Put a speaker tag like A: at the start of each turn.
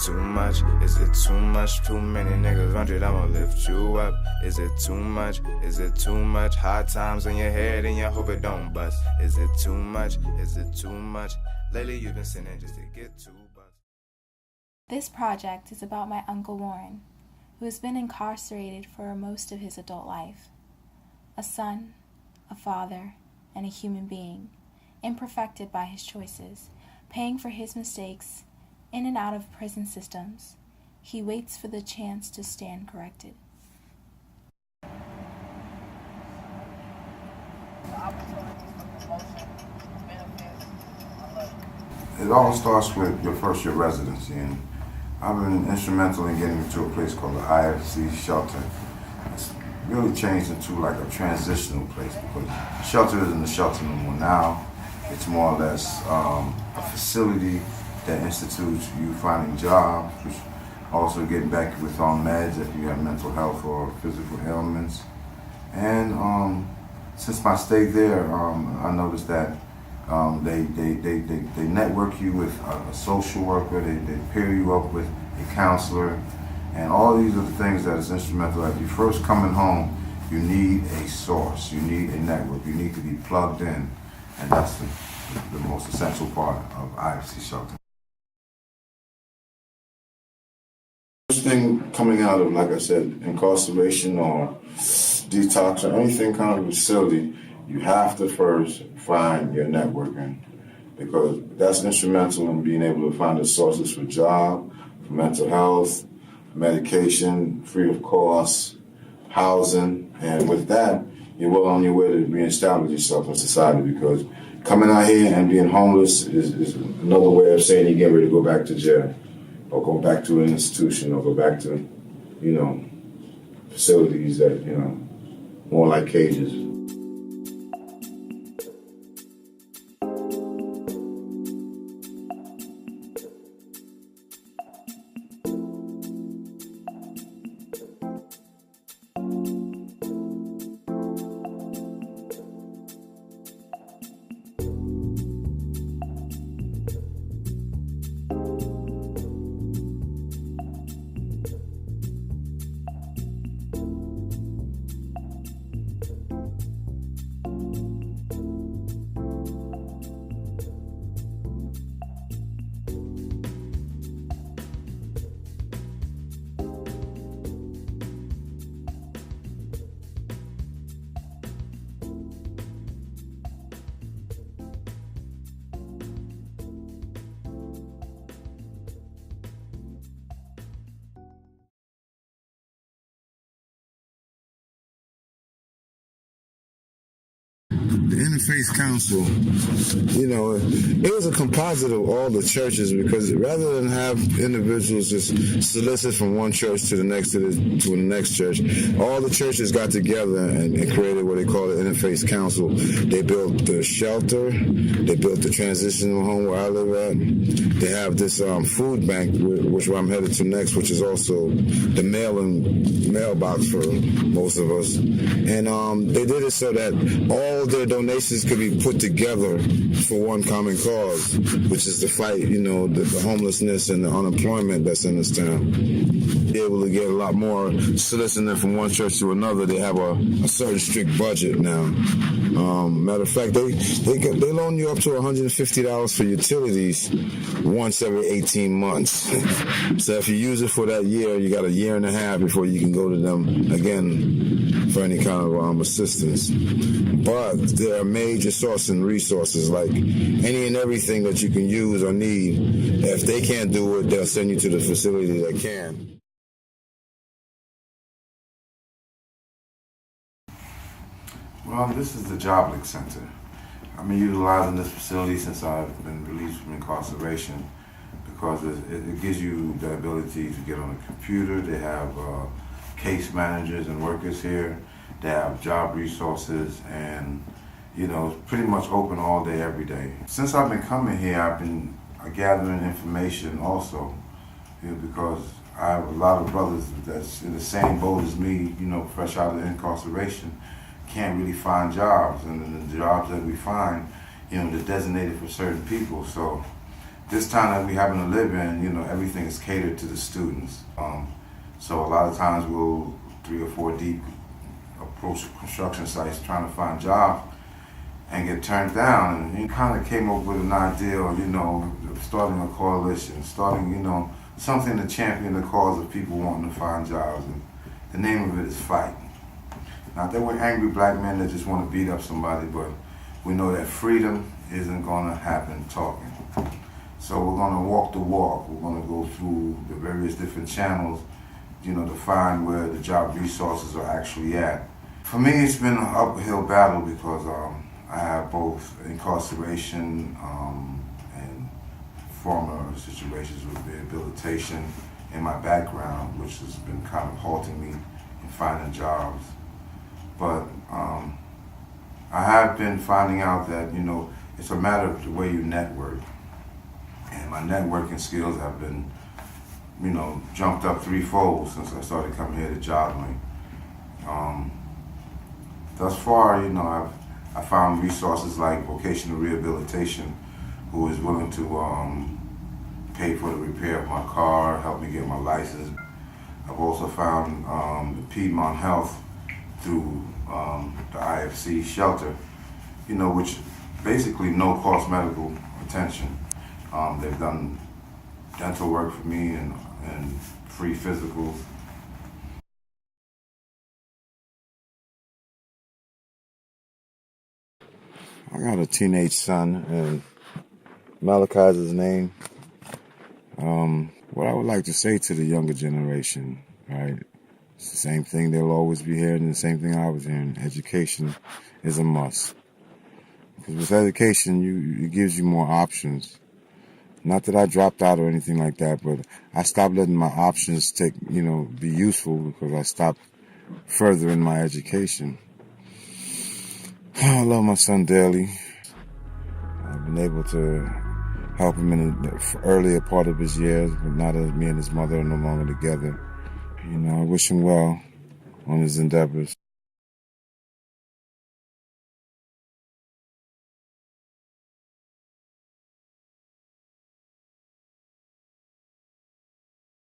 A: too much? Is it too much? Too many niggas want it, I'ma lift you up. Is it too much? Is it too much? Hard times in your head and you hope it don't bust. Is it too much? Is it too much? Lately you've been sinning just to get 2 bucks.
B: This project is about my Uncle Warren, who has been incarcerated for most of his adult life. A son, a father, and a human being, imperfected by his choices, paying for his mistakes, in and out of prison systems. He waits for the chance to stand corrected.
C: It all starts with your residency, and I've been instrumental in getting to a place called the IFC shelter. It's really changed into like a transitional place because shelter isn't a shelter no more now. It's more or less a facility that institutes you finding jobs, which also getting back with on meds if you have mental health or physical ailments. And since my stay there, I noticed that they network you with a social worker, they pair you up with a counselor, and all these are the things that is instrumental. If you first coming home, you need a source, you need a network, you need to be plugged in, and that's the most essential part of IFC shelter. First thing coming out of, like I said, incarceration or detox or anything kind of facility, you have to first find your networking because that's instrumental in being able to find the sources for job, for mental health, medication, free of cost, housing, and with that, you're well on your way to reestablish yourself in society because coming out here and being homeless is another way of saying you're getting ready to go back to jail or go back to an institution or go back to, facilities that, more like cages. The Interfaith Council, it was a composite of all the churches because rather than have individuals just solicit from one church to the next to the next church, all the churches got together and created what they call the Interfaith Council. They built the shelter, they built the transitional home where I live at. They have this food bank, which I'm headed to next, which is also the mailbox for most of us. And they did it so that all their donations could be put together for one common cause, which is to fight, the homelessness and the unemployment that's in this town. Be able to get a lot more soliciting from one church to another. They have a certain strict budget now. Matter of fact, they loan you up to $150 for utilities once every 18 months. So if you use it for that year, you got a year and a half before you can go to them again for any kind of assistance. But there are major sources and resources, like any and everything that you can use or need. If they can't do it, they'll send you to the facility that can. Well, this is the JobLink Center. I've been utilizing this facility since I've been released from incarceration because it gives you the ability to get on a computer. They have case managers and workers here. They have job resources and, pretty much open all day, every day. Since I've been coming here, I've been gathering information also, because I have a lot of brothers that's in the same boat as me, fresh out of incarceration, can't really find jobs. And the jobs that we find, they're designated for certain people. So This town that we happen to live in, you know, everything is catered to the students. So a lot of times we'll 3 or 4 deep approach construction sites trying to find jobs and get turned down. And he kind of came up with an idea of, you know, starting a coalition, starting, you know, something to champion the cause of people wanting to find jobs. And the name of it is Fight. Now, there were angry black men that just want to beat up somebody, but we know that freedom isn't going to happen talking. So we're going to walk the walk. We're going to go through the various different channels, you know, to find where the job resources are actually at. For me, it's been an uphill battle because I have both incarceration and former situations with rehabilitation in my background, which has been kind of halting me in finding jobs. But I have been finding out that, you know, it's a matter of the way you network. And my networking skills have been, you know, jumped up 3-fold since I started coming here to JobLink. Thus far, you know, I found resources like vocational rehabilitation, who is willing to pay for the repair of my car, help me get my license. I've also found the Piedmont Health through the IFC shelter, you know, which basically no-cost medical attention. They've done dental work for me and free physicals. I got a teenage son, and Malachi's his name. What I would like to say to the younger generation, right? It's the same thing they'll always be hearing, the same thing I was hearing. Education is a must. Because with education, it gives you more options. Not that I dropped out or anything like that, but I stopped letting my options be useful because I stopped furthering my education. I love my son dearly. I've been able to help him in the earlier part of his years, but now that me and his mother are no longer together, you know, I wish him well on his endeavors.